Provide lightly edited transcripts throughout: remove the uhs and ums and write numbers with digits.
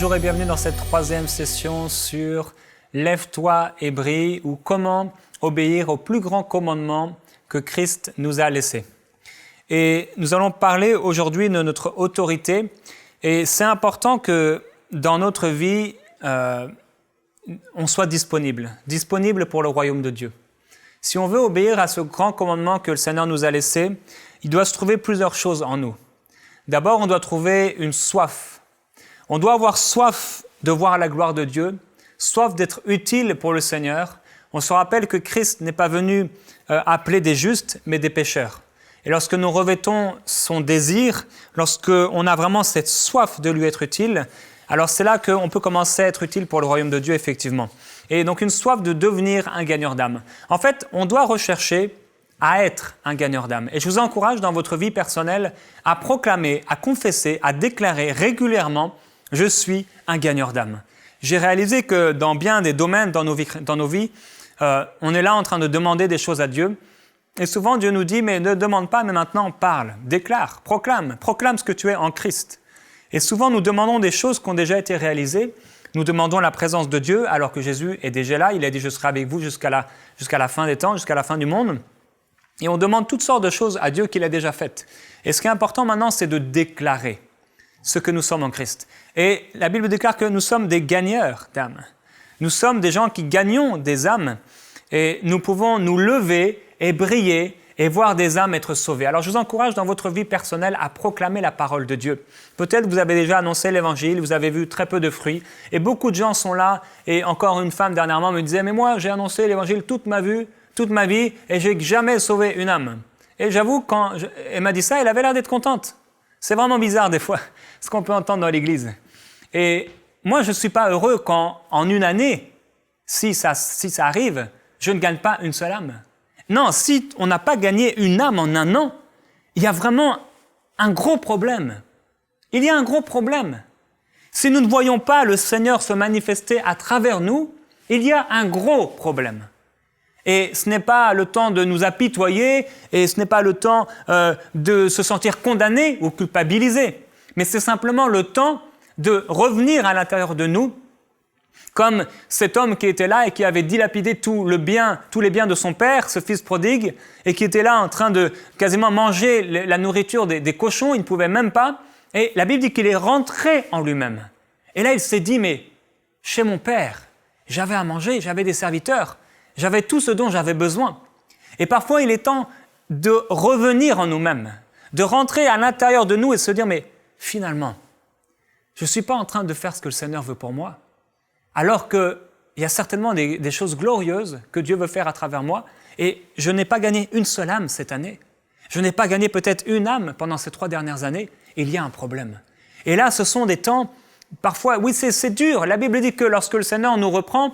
Bonjour et bienvenue dans cette troisième session sur Lève-toi et brille ou comment obéir au plus grand commandement que Christ nous a laissé. Et nous allons parler aujourd'hui de notre autorité et c'est important que dans notre vie, on soit disponible pour le royaume de Dieu. Si on veut obéir à ce grand commandement que le Seigneur nous a laissé, il doit se trouver plusieurs choses en nous. D'abord, on doit trouver une soif. On doit avoir soif de voir la gloire de Dieu, soif d'être utile pour le Seigneur. On se rappelle que Christ n'est pas venu appeler des justes, mais des pécheurs. Et lorsque nous revêtons son désir, lorsqu'on a vraiment cette soif de lui être utile, alors c'est là qu'on peut commencer à être utile pour le royaume de Dieu, effectivement. Et donc une soif de devenir un gagneur d'âme. En fait, on doit rechercher à être un gagneur d'âme. Et je vous encourage dans votre vie personnelle à proclamer, à confesser, à déclarer régulièrement « Je suis un gagneur d'âme ». J'ai réalisé que dans bien des domaines dans nos vies, on est là en train de demander des choses à Dieu. Et souvent, Dieu nous dit « Mais ne demande pas, mais maintenant parle, déclare, proclame ce que tu es en Christ ». Et souvent, nous demandons des choses qui ont déjà été réalisées. Nous demandons la présence de Dieu alors que Jésus est déjà là. Il a dit « Je serai avec vous jusqu'à la fin des temps, jusqu'à la fin du monde ». Et on demande toutes sortes de choses à Dieu qu'il a déjà faites. Et ce qui est important maintenant, c'est de déclarer ce que nous sommes en Christ. Et la Bible déclare que nous sommes des gagneurs d'âmes. Nous sommes des gens qui gagnons des âmes et nous pouvons nous lever et briller et voir des âmes être sauvées. Alors je vous encourage dans votre vie personnelle à proclamer la parole de Dieu. Peut-être vous avez déjà annoncé l'évangile, vous avez vu très peu de fruits et beaucoup de gens sont là et encore une femme dernièrement me disait « Mais moi j'ai annoncé l'évangile toute ma vie et j'ai jamais sauvé une âme. » Et j'avoue, quand elle m'a dit ça, elle avait l'air d'être contente. C'est vraiment bizarre des fois, ce qu'on peut entendre dans l'église. Et moi, je ne suis pas heureux quand, en une année, si ça arrive, je ne gagne pas une seule âme. Non, si on n'a pas gagné une âme en un an, il y a vraiment un gros problème. Il y a un gros problème. Si nous ne voyons pas le Seigneur se manifester à travers nous, il y a un gros problème. Et ce n'est pas le temps de nous apitoyer et ce n'est pas le temps de se sentir condamné ou culpabilisé. Mais c'est simplement le temps de revenir à l'intérieur de nous, comme cet homme qui était là et qui avait dilapidé tous les biens de son père, ce fils prodigue, et qui était là en train de quasiment manger la nourriture des cochons, il ne pouvait même pas. Et la Bible dit qu'il est rentré en lui-même. Et là, il s'est dit, mais chez mon père, j'avais à manger, j'avais des serviteurs. J'avais tout ce dont j'avais besoin. Et parfois, il est temps de revenir en nous-mêmes, de rentrer à l'intérieur de nous et se dire, mais finalement, je ne suis pas en train de faire ce que le Seigneur veut pour moi, alors qu'il y a certainement des choses glorieuses que Dieu veut faire à travers moi, et je n'ai pas gagné une seule âme cette année. Je n'ai pas gagné peut-être une âme pendant ces 3 dernières années. Il y a un problème. Et là, ce sont des temps, parfois, oui, c'est dur. La Bible dit que lorsque le Seigneur nous reprend,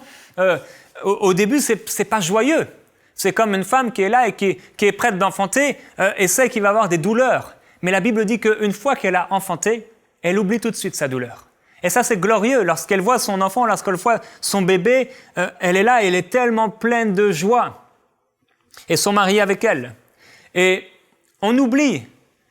au début, c'est pas joyeux. C'est comme une femme qui est là et qui est prête d'enfanter et sait qu'il va avoir des douleurs. Mais la Bible dit qu'une fois qu'elle a enfanté, elle oublie tout de suite sa douleur. Et ça, c'est glorieux. Lorsqu'elle voit son enfant, lorsqu'elle voit son bébé, elle est là et elle est tellement pleine de joie. Et son mari avec elle. Et on oublie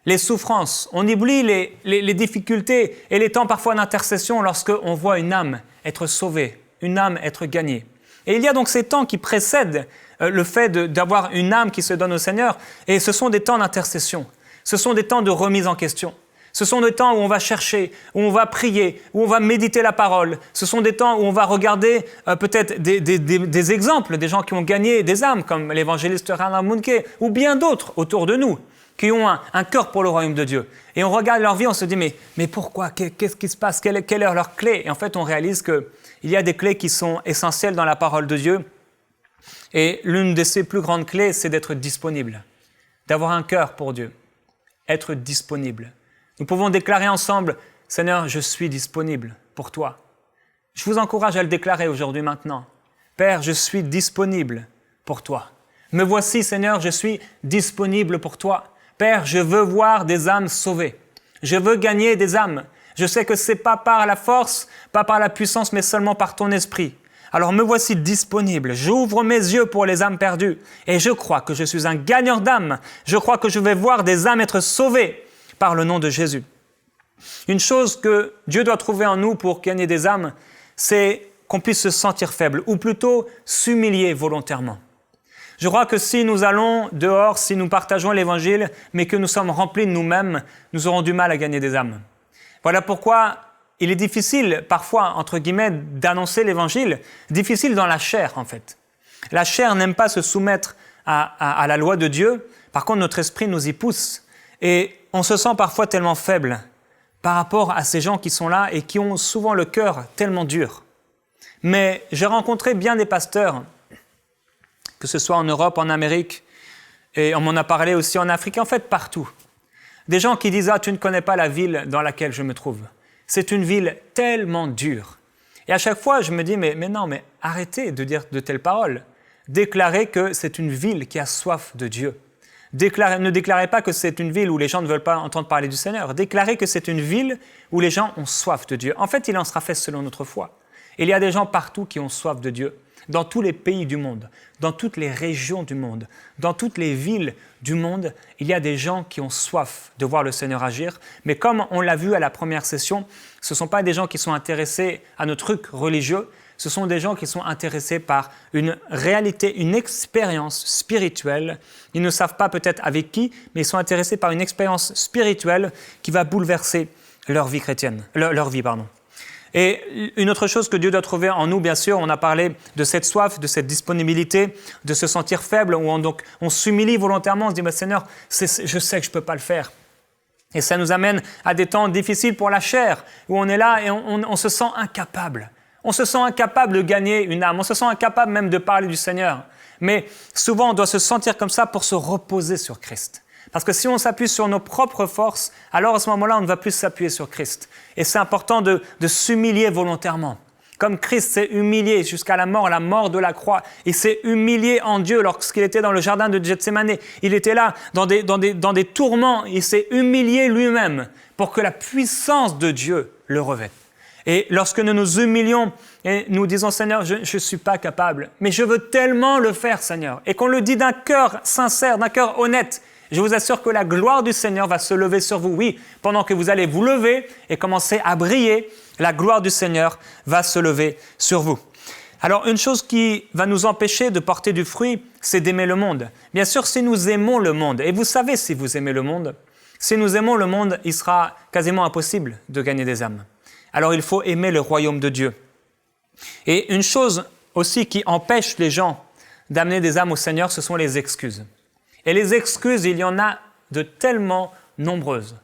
les souffrances, on oublie les difficultés et les temps parfois d'intercession lorsqu'on voit une âme être sauvée, une âme être gagnée. Et il y a donc ces temps qui précèdent le fait d'avoir une âme qui se donne au Seigneur. Et ce sont des temps d'intercession. Ce sont des temps de remise en question. Ce sont des temps où on va chercher, où on va prier, où on va méditer la parole. Ce sont des temps où on va regarder peut-être des exemples, des gens qui ont gagné des âmes, comme l'évangéliste Reinhard Bonnke, ou bien d'autres autour de nous, qui ont un cœur pour le royaume de Dieu. Et on regarde leur vie, on se dit, mais pourquoi? Qu'est-ce qui se passe? Quelle est leur clé? Et en fait, on réalise qu'il y a des clés qui sont essentielles dans la parole de Dieu. Et l'une de ces plus grandes clés, c'est d'être disponible, d'avoir un cœur pour Dieu, être disponible. Nous pouvons déclarer ensemble, « Seigneur, je suis disponible pour toi. » Je vous encourage à le déclarer aujourd'hui, maintenant. « Père, je suis disponible pour toi. Me voici, Seigneur, je suis disponible pour toi. Père, je veux voir des âmes sauvées. Je veux gagner des âmes. Je sais que ce n'est pas par la force, pas par la puissance, mais seulement par ton esprit. Alors me voici disponible. J'ouvre mes yeux pour les âmes perdues. Et je crois que je suis un gagneur d'âmes. Je crois que je vais voir des âmes être sauvées par le nom de Jésus. Une chose que Dieu doit trouver en nous pour gagner des âmes, c'est qu'on puisse se sentir faible, ou plutôt s'humilier volontairement. Je crois que si nous allons dehors, si nous partageons l'Évangile, mais que nous sommes remplis de nous-mêmes, nous aurons du mal à gagner des âmes. Voilà pourquoi il est difficile, parfois, entre guillemets, d'annoncer l'Évangile, difficile dans la chair, en fait. La chair n'aime pas se soumettre à la loi de Dieu, par contre, notre esprit nous y pousse, et on se sent parfois tellement faible par rapport à ces gens qui sont là et qui ont souvent le cœur tellement dur. Mais j'ai rencontré bien des pasteurs, que ce soit en Europe, en Amérique, et on m'en a parlé aussi en Afrique, en fait partout. Des gens qui disent « Ah, tu ne connais pas la ville dans laquelle je me trouve. C'est une ville tellement dure. » Et à chaque fois, je me dis « Mais non, mais arrêtez de dire de telles paroles. Déclarez que c'est une ville qui a soif de Dieu. Ne déclarez pas que c'est une ville où les gens ne veulent pas entendre parler du Seigneur. Déclarez que c'est une ville où les gens ont soif de Dieu. En fait, il en sera fait selon notre foi. Il y a des gens partout qui ont soif de Dieu, dans tous les pays du monde, dans toutes les régions du monde, dans toutes les villes du monde, il y a des gens qui ont soif de voir le Seigneur agir. Mais comme on l'a vu à la première session, ce ne sont pas des gens qui sont intéressés à nos trucs religieux, ce sont des gens qui sont intéressés par une réalité, une expérience spirituelle. Ils ne savent pas peut-être avec qui, mais ils sont intéressés par une expérience spirituelle qui va bouleverser leur vie chrétienne, leur vie. Et une autre chose que Dieu doit trouver en nous, bien sûr, on a parlé de cette soif, de cette disponibilité, de se sentir faible, où on s'humilie volontairement, on se dit « Seigneur, je sais que je ne peux pas le faire ». Et ça nous amène à des temps difficiles pour la chair, où on est là et on se sent incapable. On se sent incapable de gagner une âme, on se sent incapable même de parler du Seigneur. Mais souvent, on doit se sentir comme ça pour se reposer sur Christ. Parce que si on s'appuie sur nos propres forces, alors à ce moment-là, on ne va plus s'appuyer sur Christ. Et c'est important de s'humilier volontairement. Comme Christ s'est humilié jusqu'à la mort de la croix. Il s'est humilié en Dieu lorsqu'il était dans le jardin de Gethsémane. Il était là dans des tourments. Il s'est humilié lui-même pour que la puissance de Dieu le revête. Et lorsque nous nous humilions et nous disons « Seigneur, je ne suis pas capable, mais je veux tellement le faire, Seigneur. » Et qu'on le dit d'un cœur sincère, d'un cœur honnête, je vous assure que la gloire du Seigneur va se lever sur vous. Oui, pendant que vous allez vous lever et commencer à briller, la gloire du Seigneur va se lever sur vous. Alors, une chose qui va nous empêcher de porter du fruit, c'est d'aimer le monde. Bien sûr, si nous aimons le monde, et vous savez si vous aimez le monde, si nous aimons le monde, il sera quasiment impossible de gagner des âmes. Alors, il faut aimer le royaume de Dieu. Et une chose aussi qui empêche les gens d'amener des âmes au Seigneur, ce sont les excuses. Et les excuses, il y en a de tellement nombreuses.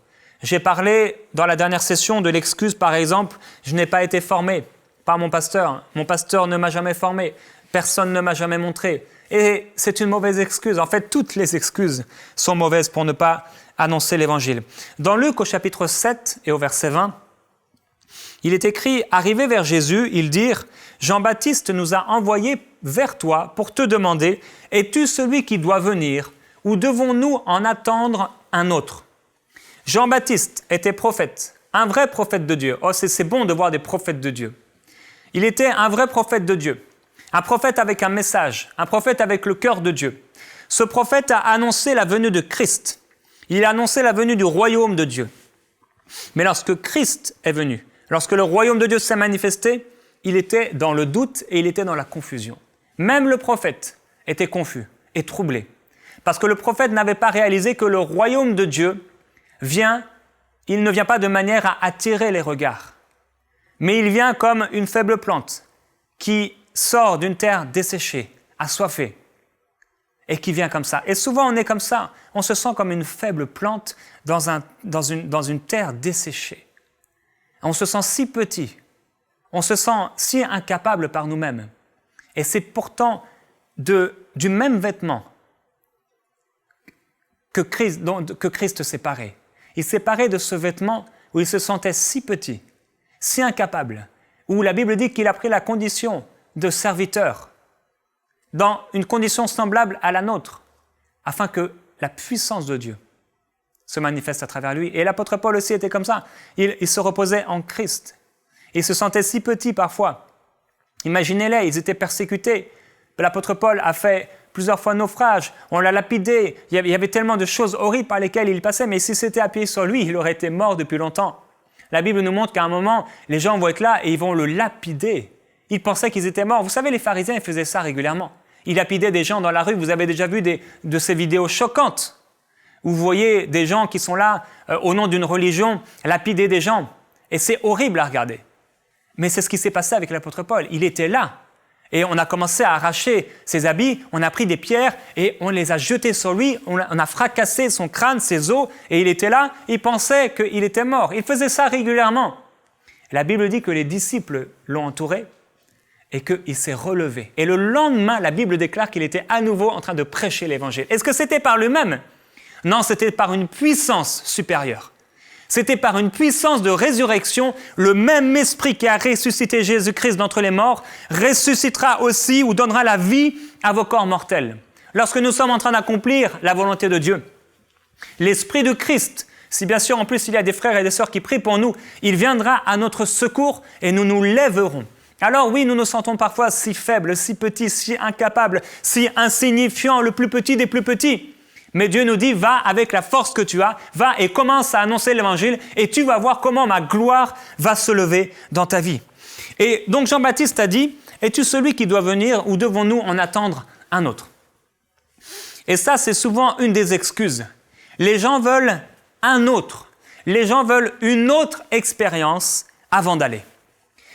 J'ai parlé dans la dernière session de l'excuse, par exemple, je n'ai pas été formé par mon pasteur ne m'a jamais formé, personne ne m'a jamais montré. Et c'est une mauvaise excuse. En fait, toutes les excuses sont mauvaises pour ne pas annoncer l'Évangile. Dans Luc, au chapitre 7 et au verset 20, il est écrit « Arrivés vers Jésus, ils dirent « Jean-Baptiste nous a envoyés vers toi pour te demander « Es-tu celui qui doit venir ou devons-nous en attendre un autre ?» Jean-Baptiste était prophète, un vrai prophète de Dieu. Oh, c'est bon de voir des prophètes de Dieu. Il était un vrai prophète de Dieu, un prophète avec un message, un prophète avec le cœur de Dieu. Ce prophète a annoncé la venue de Christ. Il a annoncé la venue du royaume de Dieu. Mais lorsque Christ est venu, lorsque le royaume de Dieu s'est manifesté, il était dans le doute et il était dans la confusion. Même le prophète était confus et troublé. Parce que le prophète n'avait pas réalisé que le royaume de Dieu il ne vient pas de manière à attirer les regards. Mais il vient comme une faible plante qui sort d'une terre desséchée, assoiffée, et qui vient comme ça. Et souvent on est comme ça, on se sent comme une faible plante dans une terre desséchée. On se sent si petit, on se sent si incapable par nous-mêmes. Et c'est pourtant du même vêtement que Christ séparait. Il séparait de ce vêtement où il se sentait si petit, si incapable, où la Bible dit qu'il a pris la condition de serviteur, dans une condition semblable à la nôtre, afin que la puissance de Dieu se manifeste à travers lui. Et l'apôtre Paul aussi était comme ça. Il se reposait en Christ. Il se sentait si petit parfois. Imaginez-les, ils étaient persécutés. L'apôtre Paul a fait plusieurs fois naufrage, on l'a lapidé, il y avait tellement de choses horribles par lesquelles il passait, mais si c'était appuyé sur lui, il aurait été mort depuis longtemps. La Bible nous montre qu'à un moment, les gens vont être là et ils vont le lapider. Ils pensaient qu'ils étaient morts. Vous savez, les pharisiens, ils faisaient ça régulièrement. Ils lapidaient des gens dans la rue. Vous avez déjà vu de ces vidéos choquantes où vous voyez des gens qui sont là au nom d'une religion lapider des gens. Et c'est horrible à regarder. Mais c'est ce qui s'est passé avec l'apôtre Paul. Il était là. Et on a commencé à arracher ses habits, on a pris des pierres et on les a jetées sur lui, on a fracassé son crâne, ses os, et il était là, il pensait qu'il était mort. Il faisait ça régulièrement. La Bible dit que les disciples l'ont entouré et qu'il s'est relevé. Et le lendemain, la Bible déclare qu'il était à nouveau en train de prêcher l'évangile. Est-ce que c'était par lui-même? Non, c'était par une puissance supérieure. C'était par une puissance de résurrection, le même esprit qui a ressuscité Jésus-Christ d'entre les morts ressuscitera aussi ou donnera la vie à vos corps mortels. Lorsque nous sommes en train d'accomplir la volonté de Dieu, l'esprit de Christ, si bien sûr en plus il y a des frères et des sœurs qui prient pour nous, il viendra à notre secours et nous nous lèverons. Alors oui, nous nous sentons parfois si faibles, si petits, si incapables, si insignifiants, le plus petit des plus petits. Mais Dieu nous dit, va avec la force que tu as, va et commence à annoncer l'évangile et tu vas voir comment ma gloire va se lever dans ta vie. Et donc Jean-Baptiste a dit, es-tu celui qui doit venir ou devons-nous en attendre un autre? Et ça, c'est souvent une des excuses. Les gens veulent un autre. Les gens veulent une autre expérience avant d'aller.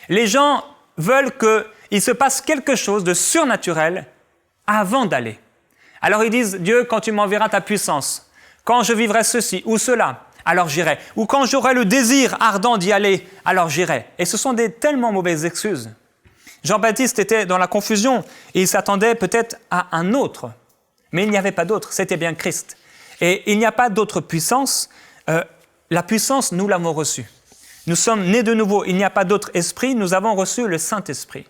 Les gens veulent qu'il se passe quelque chose de surnaturel avant d'aller. Alors ils disent, Dieu, quand tu m'enverras ta puissance, quand je vivrai ceci ou cela, alors j'irai. Ou quand j'aurai le désir ardent d'y aller, alors j'irai. Et ce sont des tellement mauvaises excuses. Jean-Baptiste était dans la confusion et il s'attendait peut-être à un autre. Mais il n'y avait pas d'autre, c'était bien Christ. Et il n'y a pas d'autre puissance. La puissance, nous l'avons reçue. Nous sommes nés de nouveau. Il n'y a pas d'autre esprit, nous avons reçu le Saint-Esprit.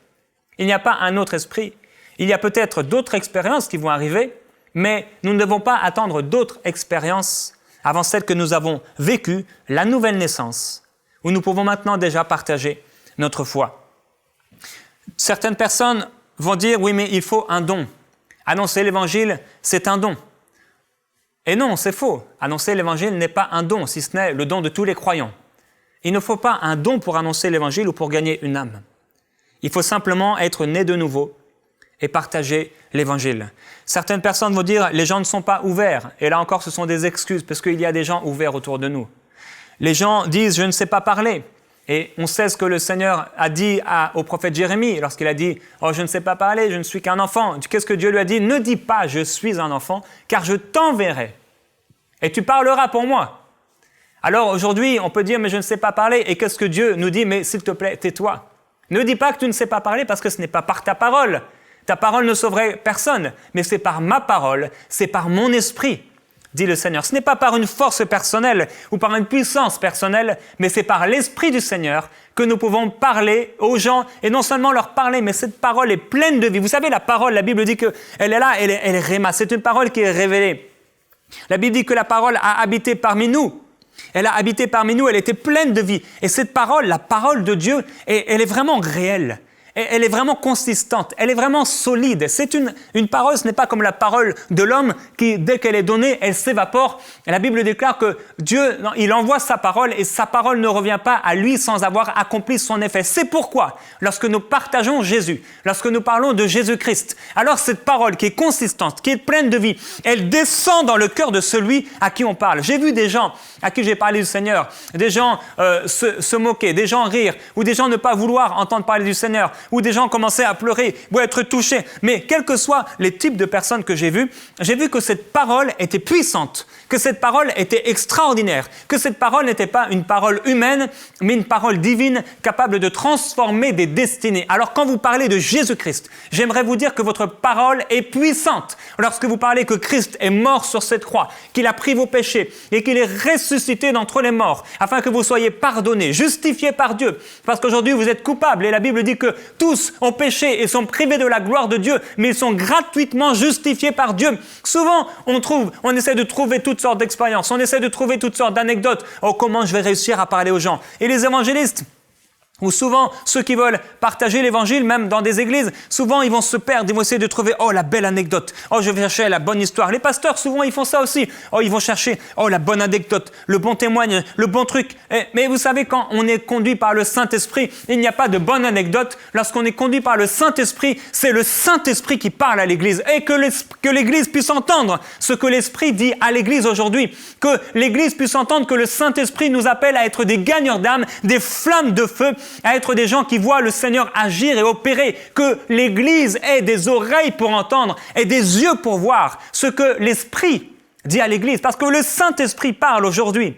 Il n'y a pas un autre esprit. Il y a peut-être d'autres expériences qui vont arriver, mais nous ne devons pas attendre d'autres expériences avant celles que nous avons vécues, la nouvelle naissance, où nous pouvons maintenant déjà partager notre foi. Certaines personnes vont dire, oui, mais il faut un don. Annoncer l'évangile, c'est un don. Et non, c'est faux. Annoncer l'évangile n'est pas un don, si ce n'est le don de tous les croyants. Il ne faut pas un don pour annoncer l'évangile ou pour gagner une âme. Il faut simplement être né de nouveau et partager l'évangile. Certaines personnes vont dire, les gens ne sont pas ouverts. Et là encore, ce sont des excuses, parce qu'il y a des gens ouverts autour de nous. Les gens disent, je ne sais pas parler. Et on sait ce que le Seigneur a dit au prophète Jérémie, lorsqu'il a dit, oh, je ne sais pas parler, je ne suis qu'un enfant. Qu'est-ce que Dieu lui a dit? Ne dis pas, je suis un enfant, car je t'enverrai. Et tu parleras pour moi. Alors aujourd'hui, on peut dire, mais je ne sais pas parler. Et qu'est-ce que Dieu nous dit? Mais s'il te plaît, tais-toi. Ne dis pas que tu ne sais pas parler, parce que ce n'est pas par ta parole. Ta parole ne sauverait personne, mais c'est par ma parole, c'est par mon esprit, dit le Seigneur. Ce n'est pas par une force personnelle ou par une puissance personnelle, mais c'est par l'Esprit du Seigneur que nous pouvons parler aux gens, et non seulement leur parler, mais cette parole est pleine de vie. Vous savez, la parole, la Bible dit qu'elle est là, elle est réma, c'est une parole qui est révélée. La Bible dit que la parole a habité parmi nous. Elle a habité parmi nous, elle était pleine de vie. Et cette parole, la parole de Dieu, elle est vraiment réelle. Elle est vraiment consistante, elle est vraiment solide. C'est une parole, ce n'est pas comme la parole de l'homme qui, dès qu'elle est donnée, elle s'évapore. Et la Bible déclare que Dieu, il envoie sa parole et sa parole ne revient pas à lui sans avoir accompli son effet. C'est pourquoi, lorsque nous partageons Jésus, lorsque nous parlons de Jésus-Christ, alors cette parole qui est consistante, qui est pleine de vie, elle descend dans le cœur de celui à qui on parle. J'ai vu des gens à qui j'ai parlé du Seigneur, des gens se moquer, des gens rire, ou des gens ne pas vouloir entendre parler du Seigneur, où des gens commençaient à pleurer ou à être touchés. Mais quels que soient les types de personnes que j'ai vu que cette parole était puissante, que cette parole était extraordinaire, que cette parole n'était pas une parole humaine, mais une parole divine capable de transformer des destinées. Alors quand vous parlez de Jésus-Christ, j'aimerais vous dire que votre parole est puissante. Lorsque vous parlez que Christ est mort sur cette croix, qu'il a pris vos péchés et qu'il est ressuscité d'entre les morts, afin que vous soyez pardonnés, justifiés par Dieu, parce qu'aujourd'hui vous êtes coupables et la Bible dit que tous ont péché et sont privés de la gloire de Dieu, mais ils sont gratuitement justifiés par Dieu. Souvent, on essaie de trouver toutes sortes d'expériences, on essaie de trouver toutes sortes d'anecdotes. Oh, comment je vais réussir à parler aux gens? Et les évangélistes, Ou souvent, ceux qui veulent partager l'évangile, même dans des églises, souvent ils vont se perdre, ils vont essayer de trouver « Oh, la belle anecdote !»« Oh, je vais chercher la bonne histoire !» Les pasteurs, souvent, ils font ça aussi. « Oh, ils vont chercher « Oh, la bonne anecdote, le bon témoignage, le bon truc. » Mais vous savez, quand on est conduit par le Saint-Esprit, il n'y a pas de bonne anecdote. Lorsqu'on est conduit par le Saint-Esprit, c'est le Saint-Esprit qui parle à l'Église. Et que l'Église puisse entendre ce que l'Esprit dit à l'Église aujourd'hui. Que l'Église puisse entendre que le Saint-Esprit nous appelle à être des gagneurs d'âme, des flammes de feu, à être des gens qui voient le Seigneur agir et opérer, que l'Église ait des oreilles pour entendre et des yeux pour voir ce que l'Esprit dit à l'Église. Parce que le Saint-Esprit parle aujourd'hui.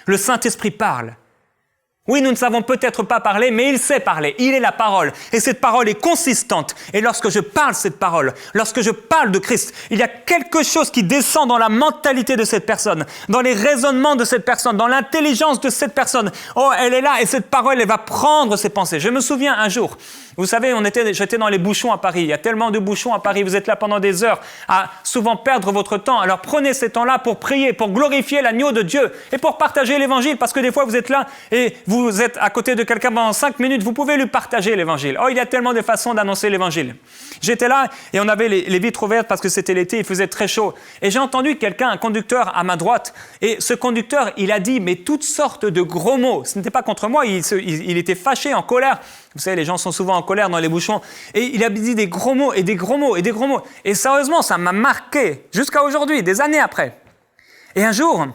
Le Saint-Esprit parle. Oui, nous ne savons peut-être pas parler, mais il sait parler. Il est la parole. Et cette parole est consistante. Et lorsque je parle cette parole, lorsque je parle de Christ, il y a quelque chose qui descend dans la mentalité de cette personne, dans les raisonnements de cette personne, dans l'intelligence de cette personne. Oh, elle est là et cette parole, elle va prendre ses pensées. Je me souviens un jour, vous savez, j'étais dans les bouchons à Paris. Il y a tellement de bouchons à Paris. Vous êtes là pendant des heures à souvent perdre votre temps. Alors prenez ces temps-là pour prier, pour glorifier l'agneau de Dieu et pour partager l'évangile. Parce que des fois, vous êtes là et vous êtes à côté de quelqu'un pendant 5 minutes. Vous pouvez lui partager l'évangile. Oh, il y a tellement de façons d'annoncer l'évangile. J'étais là et on avait les vitres ouvertes parce que c'était l'été. Il faisait très chaud. Et j'ai entendu quelqu'un, un conducteur à ma droite. Et ce conducteur, il a dit mais toutes sortes de gros mots. Ce n'était pas contre moi. Il était fâché, en colère. Vous savez, les gens sont souvent en colère dans les bouchons. Et il a dit des gros mots et des gros mots et des gros mots. Et sérieusement, ça m'a marqué jusqu'à aujourd'hui, des années après. Et un jour,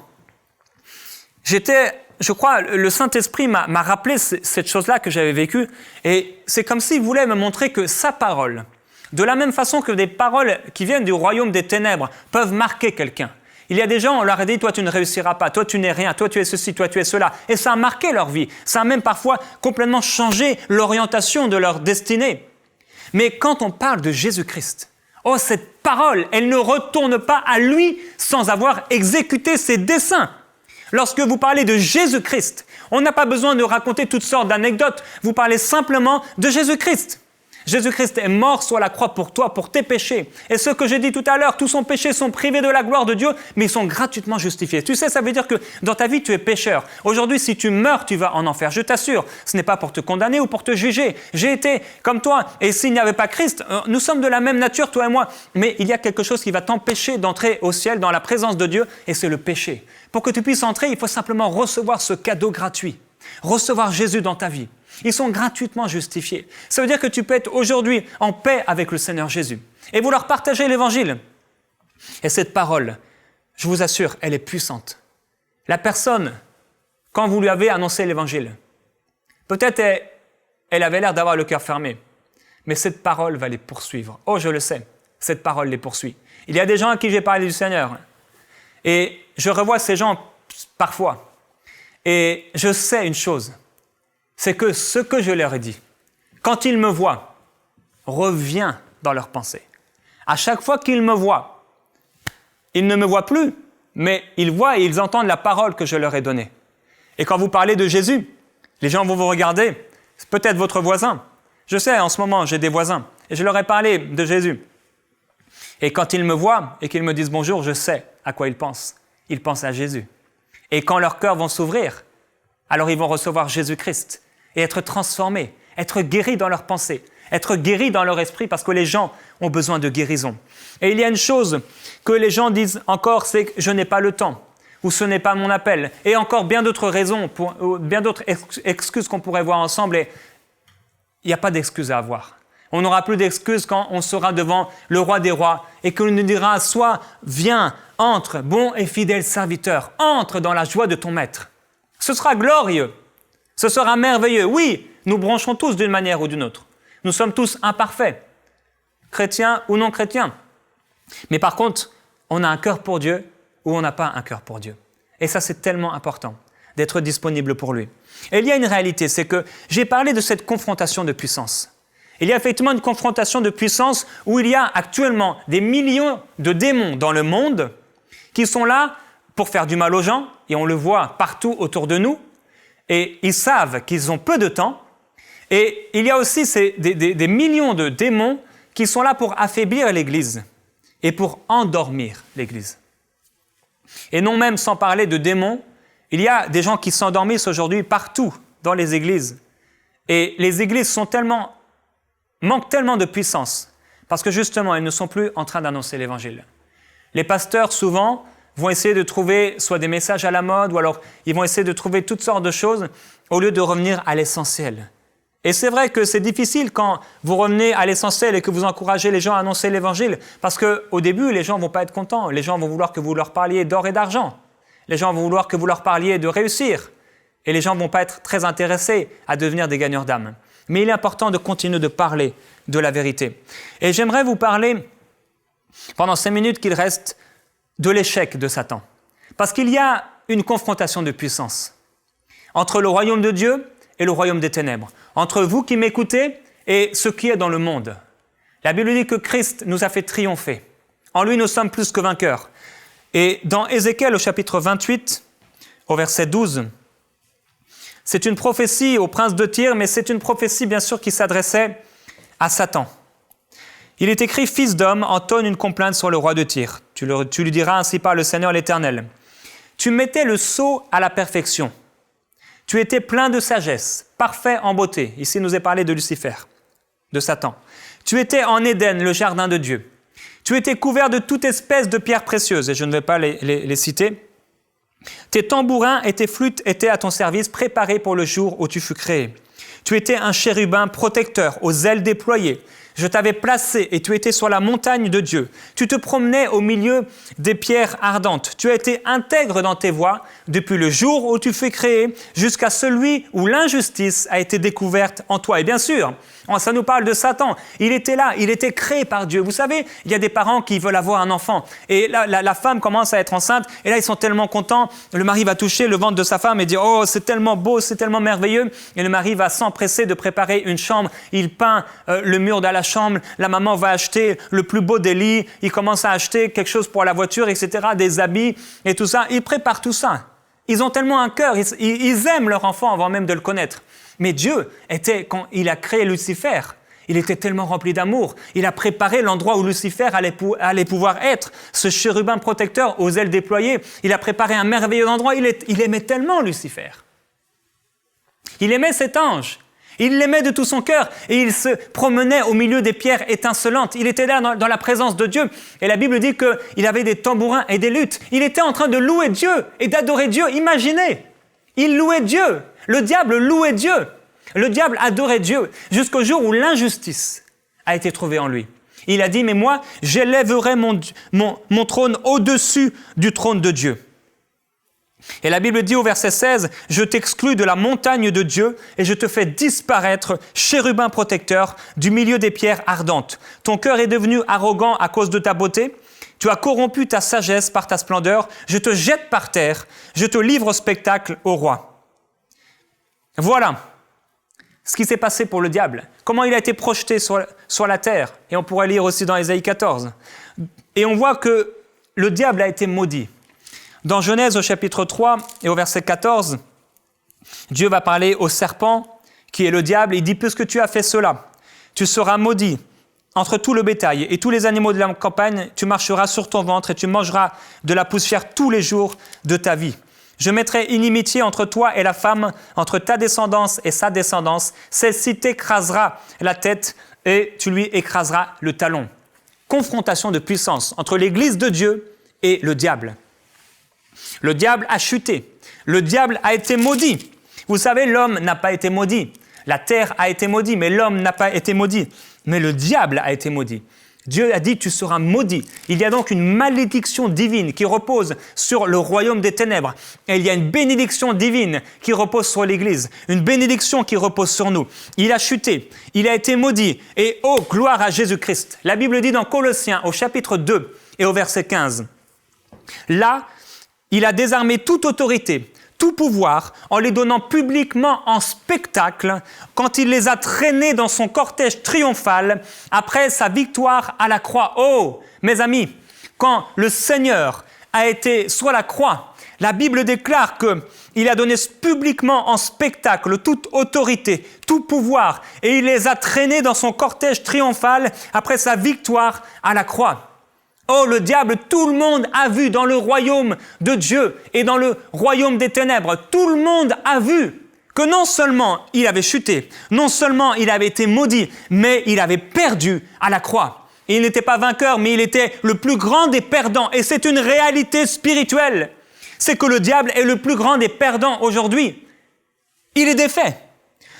je crois, le Saint-Esprit m'a rappelé cette chose-là que j'avais vécue. Et c'est comme s'il voulait me montrer que sa parole, de la même façon que des paroles qui viennent du royaume des ténèbres, peuvent marquer quelqu'un. Il y a des gens, on leur a dit, toi tu ne réussiras pas, toi tu n'es rien, toi tu es ceci, toi tu es cela. Et ça a marqué leur vie. Ça a même parfois complètement changé l'orientation de leur destinée. Mais quand on parle de Jésus-Christ, oh cette parole, elle ne retourne pas à lui sans avoir exécuté ses desseins. Lorsque vous parlez de Jésus-Christ, on n'a pas besoin de raconter toutes sortes d'anecdotes. Vous parlez simplement de Jésus-Christ. Jésus-Christ est mort sur la croix pour toi, pour tes péchés. Et ce que j'ai dit tout à l'heure, tous son péchés sont privés de la gloire de Dieu, mais ils sont gratuitement justifiés. Tu sais, ça veut dire que dans ta vie, tu es pécheur. Aujourd'hui, si tu meurs, tu vas en enfer. Je t'assure, ce n'est pas pour te condamner ou pour te juger. J'ai été comme toi. Et s'il n'y avait pas Christ, nous sommes de la même nature, toi et moi. Mais il y a quelque chose qui va t'empêcher d'entrer au ciel, dans la présence de Dieu, et c'est le péché. Pour que tu puisses entrer, il faut simplement recevoir ce cadeau gratuit. Recevoir Jésus dans ta vie. Ils sont gratuitement justifiés. Ça veut dire que tu peux être aujourd'hui en paix avec le Seigneur Jésus et vouloir partager l'Évangile. Et cette parole, je vous assure, elle est puissante. La personne, quand vous lui avez annoncé l'Évangile, peut-être elle avait l'air d'avoir le cœur fermé, mais cette parole va les poursuivre. Oh, je le sais, cette parole les poursuit. Il y a des gens à qui j'ai parlé du Seigneur et je revois ces gens parfois et je sais une chose, c'est que ce que je leur ai dit, quand ils me voient, revient dans leurs pensées. À chaque fois qu'ils me voient, ils ne me voient plus, mais ils voient et ils entendent la parole que je leur ai donnée. Et quand vous parlez de Jésus, les gens vont vous regarder, c'est peut-être votre voisin. Je sais, en ce moment, j'ai des voisins, et je leur ai parlé de Jésus. Et quand ils me voient et qu'ils me disent bonjour, je sais à quoi ils pensent. Ils pensent à Jésus. Et quand leurs cœurs vont s'ouvrir, alors ils vont recevoir Jésus-Christ et être transformés, être guéris dans leurs pensées, être guéris dans leur esprit parce que les gens ont besoin de guérison. Et il y a une chose que les gens disent encore, c'est que je n'ai pas le temps ou ce n'est pas mon appel. Et encore bien d'autres raisons, bien d'autres excuses qu'on pourrait voir ensemble et il n'y a pas d'excuses à avoir. On n'aura plus d'excuses quand on sera devant le roi des rois et qu'on nous dira « Sois, viens, entre, bon et fidèle serviteur, entre dans la joie de ton maître. » Ce sera glorieux. Ce sera merveilleux. Oui, nous broncherons tous d'une manière ou d'une autre. Nous sommes tous imparfaits, chrétiens ou non chrétiens. Mais par contre, on a un cœur pour Dieu ou on n'a pas un cœur pour Dieu. Et ça, c'est tellement important d'être disponible pour lui. Et il y a une réalité, c'est que j'ai parlé de cette confrontation de puissance. Il y a effectivement une confrontation de puissance où il y a actuellement des millions de démons dans le monde qui sont là pour faire du mal aux gens, et on le voit partout autour de nous, et ils savent qu'ils ont peu de temps, et il y a aussi des millions de démons qui sont là pour affaiblir l'Église et pour endormir l'Église. Et non même sans parler de démons, il y a des gens qui s'endormissent aujourd'hui partout dans les églises Et les églises manquent tellement de puissance parce que justement, elles ne sont plus en train d'annoncer l'évangile. Les pasteurs, souvent, vont essayer de trouver soit des messages à la mode ou alors ils vont essayer de trouver toutes sortes de choses au lieu de revenir à l'essentiel. Et c'est vrai que c'est difficile quand vous revenez à l'essentiel et que vous encouragez les gens à annoncer l'évangile parce qu'au début, les gens ne vont pas être contents. Les gens vont vouloir que vous leur parliez d'or et d'argent. Les gens vont vouloir que vous leur parliez de réussir. Et les gens ne vont pas être très intéressés à devenir des gagneurs d'âme. Mais il est important de continuer de parler de la vérité. Et j'aimerais vous parler, pendant 5 minutes qu'il reste, de l'échec de Satan. Parce qu'il y a une confrontation de puissance entre le royaume de Dieu et le royaume des ténèbres. Entre vous qui m'écoutez et ce qui est dans le monde. La Bible dit que Christ nous a fait triompher. En lui, nous sommes plus que vainqueurs. Et dans Ézéchiel, au chapitre 28, au verset 12, c'est une prophétie au prince de Tyr, mais c'est une prophétie bien sûr qui s'adressait à Satan. Il est écrit « Fils d'homme, entonne une complainte sur le roi de Tyr. Tu lui diras ainsi par le Seigneur l'Éternel. Tu mettais le sceau à la perfection. Tu étais plein de sagesse, parfait en beauté. » Ici, il nous est parlé de Lucifer, de Satan. « Tu étais en Éden, le jardin de Dieu. Tu étais couvert de toute espèce de pierres précieuses. » Et je ne vais pas les citer. « Tes tambourins et tes flûtes étaient à ton service, préparés pour le jour où tu fus créé. Tu étais un chérubin protecteur, aux ailes déployées. Je t'avais placé et tu étais sur la montagne de Dieu. Tu te promenais au milieu des pierres ardentes. Tu as été intègre dans tes voies depuis le jour où tu fus créé jusqu'à celui où l'injustice a été découverte en toi. » Et bien sûr, ça nous parle de Satan. Il était là, il était créé par Dieu. Vous savez, il y a des parents qui veulent avoir un enfant. Et là, la femme commence à être enceinte. Et là, ils sont tellement contents. Le mari va toucher le ventre de sa femme et dire « Oh, c'est tellement beau, c'est tellement merveilleux. » Et le mari va s'empresser de préparer une chambre. Il peint le mur de la chambre. La maman va acheter le plus beau des lits. Il commence à acheter quelque chose pour la voiture, etc., des habits et tout ça. Ils préparent tout ça. Ils ont tellement un cœur. Ils aiment leur enfant avant même de le connaître. Mais Dieu quand il a créé Lucifer, il était tellement rempli d'amour. Il a préparé l'endroit où Lucifer allait pouvoir être, ce chérubin protecteur aux ailes déployées. Il a préparé un merveilleux endroit. Il aimait tellement Lucifer. Il aimait cet ange. Il l'aimait de tout son cœur et il se promenait au milieu des pierres étincelantes. Il était là dans la présence de Dieu. Et la Bible dit qu'il avait des tambourins et des luttes. Il était en train de louer Dieu et d'adorer Dieu. Imaginez, il louait Dieu. Le diable louait Dieu. Le diable adorait Dieu jusqu'au jour où l'injustice a été trouvée en lui. Il a dit, mais moi, j'élèverai mon trône au-dessus du trône de Dieu. Et la Bible dit au verset 16, « Je t'exclus de la montagne de Dieu et je te fais disparaître, chérubin protecteur, du milieu des pierres ardentes. Ton cœur est devenu arrogant à cause de ta beauté. Tu as corrompu ta sagesse par ta splendeur. Je te jette par terre. Je te livre au spectacle au roi. » Voilà ce qui s'est passé pour le diable. Comment il a été projeté sur la terre. Et on pourrait lire aussi dans Ésaïe 14. Et on voit que le diable a été maudit. Dans Genèse au chapitre 3 et au verset 14, Dieu va parler au serpent qui est le diable. Il dit « Puisque tu as fait cela, tu seras maudit entre tout le bétail et tous les animaux de la campagne. Tu marcheras sur ton ventre et tu mangeras de la poussière tous les jours de ta vie. Je mettrai inimitié entre toi et la femme, entre ta descendance et sa descendance. Celle-ci t'écrasera la tête et tu lui écraseras le talon. » Confrontation de puissance entre l'Église de Dieu et le diable. Le diable a chuté. Le diable a été maudit. Vous savez, l'homme n'a pas été maudit. La terre a été maudite, mais l'homme n'a pas été maudit. Mais le diable a été maudit. Dieu a dit, tu seras maudit. Il y a donc une malédiction divine qui repose sur le royaume des ténèbres. Et il y a une bénédiction divine qui repose sur l'Église. Une bénédiction qui repose sur nous. Il a chuté. Il a été maudit. Et oh, gloire à Jésus-Christ. La Bible dit dans Colossiens, au chapitre 2 et au verset 15. Là, il a désarmé toute autorité, tout pouvoir, en les donnant publiquement en spectacle quand il les a traînés dans son cortège triomphal après sa victoire à la croix. Oh, mes amis, quand le Seigneur a été sur la croix, la Bible déclare qu'il a donné publiquement en spectacle toute autorité, tout pouvoir, et il les a traînés dans son cortège triomphal après sa victoire à la croix. Oh, le diable, tout le monde a vu dans le royaume de Dieu et dans le royaume des ténèbres. Tout le monde a vu que non seulement il avait chuté, non seulement il avait été maudit, mais il avait perdu à la croix. Et il n'était pas vainqueur, mais il était le plus grand des perdants. Et c'est une réalité spirituelle. C'est que le diable est le plus grand des perdants aujourd'hui. Il est défait.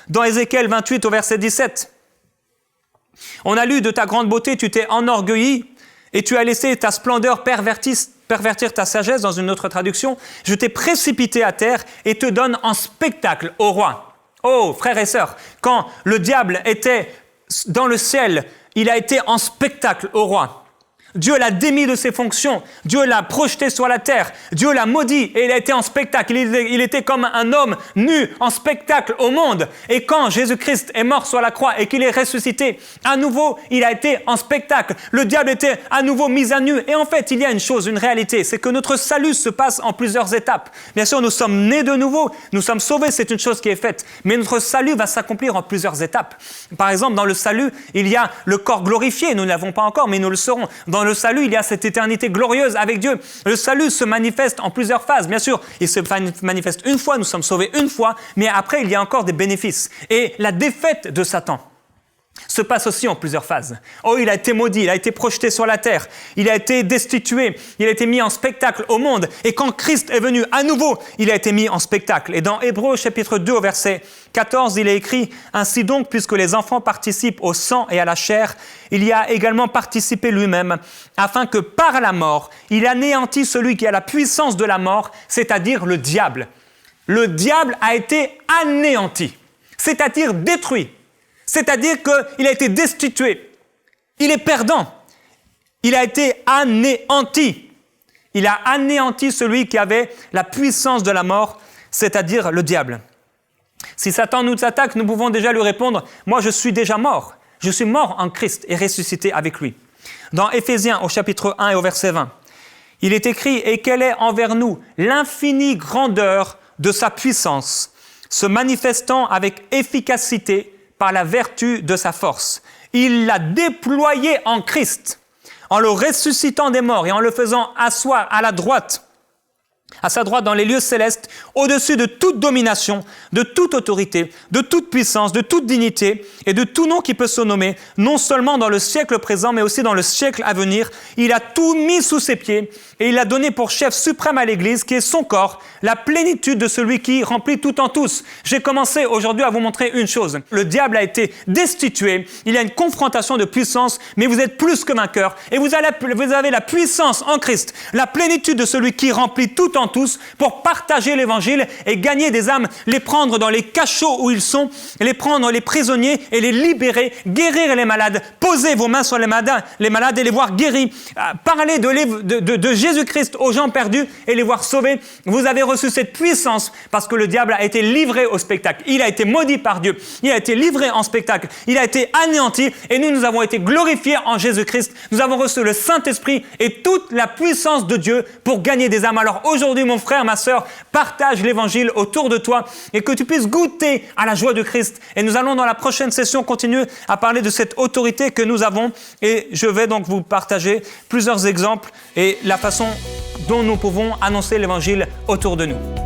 Dans Ézéchiel 28 au verset 17, on a lu de ta grande beauté, tu t'es enorgueilli et tu as laissé ta splendeur pervertir ta sagesse, dans une autre traduction. Je t'ai précipité à terre et te donne en spectacle au roi. Oh, frères et sœurs, quand le diable était dans le ciel, il a été en spectacle au roi. Dieu l'a démis de ses fonctions. Dieu l'a projeté sur la terre. Dieu l'a maudit et il a été en spectacle. Il était comme un homme nu en spectacle au monde. Et quand Jésus-Christ est mort sur la croix et qu'il est ressuscité, à nouveau, il a été en spectacle. Le diable était à nouveau mis à nu. Et en fait, il y a une chose, une réalité, c'est que notre salut se passe en plusieurs étapes. Bien sûr, nous sommes nés de nouveau, nous sommes sauvés, c'est une chose qui est faite. Mais notre salut va s'accomplir en plusieurs étapes. Par exemple, dans le salut, il y a le corps glorifié. Nous ne l'avons pas encore, mais nous le serons. Dans le salut, il y a cette éternité glorieuse avec Dieu. Le salut se manifeste en plusieurs phases. Bien sûr, il se manifeste une fois, nous sommes sauvés une fois, mais après, il y a encore des bénéfices. Et la défaite de Satan se passe aussi en plusieurs phases. Oh, il a été maudit, il a été projeté sur la terre, il a été destitué, il a été mis en spectacle au monde. Et quand Christ est venu à nouveau, il a été mis en spectacle. Et dans Hébreux chapitre 2 au verset 14, il est écrit « Ainsi donc, puisque les enfants participent au sang et à la chair, il y a également participé lui-même, afin que par la mort, il anéantit celui qui a la puissance de la mort, c'est-à-dire le diable. » Le diable a été anéanti, c'est-à-dire détruit. C'est-à-dire qu'il a été destitué. Il est perdant. Il a été anéanti. Il a anéanti celui qui avait la puissance de la mort, c'est-à-dire le diable. Si Satan nous attaque, nous pouvons déjà lui répondre « Moi, je suis déjà mort. Je suis mort en Christ et ressuscité avec lui. » Dans Éphésiens, au chapitre 1 et au verset 20, il est écrit « Et quelle est envers nous l'infinie grandeur de sa puissance, se manifestant avec efficacité par la vertu de sa force. Il l'a déployé en Christ, en le ressuscitant des morts et en le faisant asseoir à sa droite dans les lieux célestes, au-dessus de toute domination, de toute autorité, de toute puissance, de toute dignité et de tout nom qui peut se nommer, non seulement dans le siècle présent, mais aussi dans le siècle à venir. Il a tout mis sous ses pieds et il l'a donné pour chef suprême à l'Église, qui est son corps, la plénitude de celui qui remplit tout en tous. J'ai commencé aujourd'hui à vous montrer une chose. Le diable a été destitué, il y a une confrontation de puissance, mais vous êtes plus que vainqueurs et vous avez la puissance en Christ, la plénitude de celui qui remplit tout en tous pour partager l'évangile et gagner des âmes, les prendre dans les cachots où ils sont, les prendre les prisonniers et les libérer, guérir les malades, poser vos mains sur les malades et les voir guéris, parler de Jésus-Christ aux gens perdus et les voir sauvés. Vous avez reçu cette puissance parce que le diable a été livré au spectacle. Il a été maudit par Dieu. Il a été livré en spectacle. Il a été anéanti et nous avons été glorifiés en Jésus-Christ. Nous avons reçu le Saint-Esprit et toute la puissance de Dieu pour gagner des âmes. Alors aujourd'hui, mon frère, ma sœur, partage l'évangile autour de toi et que tu puisses goûter à la joie de Christ. Et nous allons dans la prochaine session continuer à parler de cette autorité que nous avons et je vais donc vous partager plusieurs exemples et la façon dont nous pouvons annoncer l'évangile autour de nous.